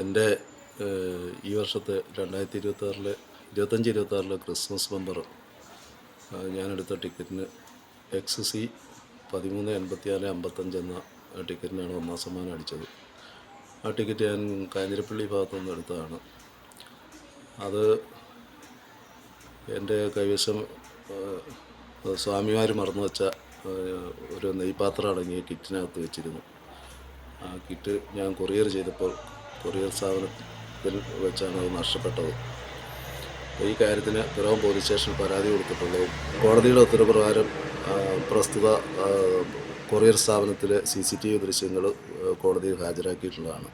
എൻ്റെ ഈ വർഷത്തെ 2025-26 ക്രിസ്മസ് ബമ്പർ ഞാനെടുത്ത ടിക്കറ്റിന് XC 138455 എന്ന ടിക്കറ്റിനാണ് ഒന്നാം സമ്മാനം അടിച്ചത്. ആ ടിക്കറ്റ് ഞാൻ കാഞ്ഞിരപ്പള്ളി ഭാഗത്തു നിന്ന് എടുത്തതാണ്. അത് എൻ്റെ കൈവശം സ്വാമിമാർ മറന്നു വച്ച ഒരു നെയ്പാത്രം അടങ്ങിയ കിറ്റിനകത്ത് വെച്ചിരുന്നു. ആ കിറ്റ് ഞാൻ കൊറിയർ ചെയ്തപ്പോൾ കൊറിയർ സ്ഥാപനത്തിൽ വെച്ചാണ് അത് നഷ്ടപ്പെട്ടത്. ഈ കാര്യത്തിന് പിറവം പോലീസ് സ്റ്റേഷനിൽ പരാതി കൊടുത്തിട്ടുള്ളതും കോടതിയുടെ ഉത്തരവുപ്രകാരം പ്രസ്തുത കൊറിയർ സ്ഥാപനത്തിലെ CCTV ദൃശ്യങ്ങൾ കോടതിയിൽ ഹാജരാക്കിയിട്ടുള്ളതാണ്.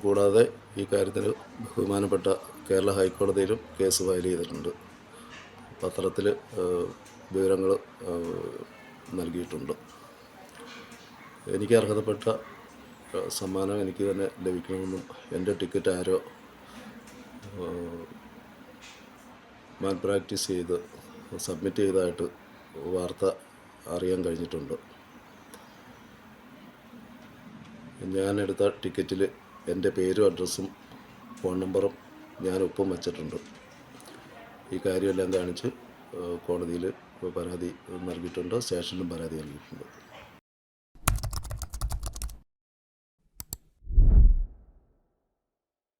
കൂടാതെ ഈ കാര്യത്തിന് ബഹുമാനപ്പെട്ട കേരള ഹൈക്കോടതിയിലും കേസ് ഫയൽ ചെയ്തിട്ടുണ്ട്. പത്രത്തിൽ വിവരങ്ങൾ നൽകിയിട്ടുണ്ട്. എനിക്ക് അർഹതപ്പെട്ട സമ്മാനം എനിക്ക് തന്നെ ലഭിക്കണമെന്നും എൻ്റെ ടിക്കറ്റ് ആരോ മാൽ പ്രാക്ടീസ് ചെയ്ത് സബ്മിറ്റ് ചെയ്തതായിട്ട് വാർത്ത അറിയാൻ കഴിഞ്ഞിട്ടുണ്ട്. ഞാനെടുത്ത ടിക്കറ്റിൽ എൻ്റെ പേരും അഡ്രസ്സും ഫോൺ നമ്പറും ഞാൻ ഒപ്പം വച്ചിട്ടുണ്ട്. ഈ കാര്യമെല്ലാം കാണിച്ച് കോടതിയിൽ പരാതി നൽകിയിട്ടുണ്ട്, സ്റ്റേഷനിലും പരാതി നൽകിയിട്ടുണ്ട്.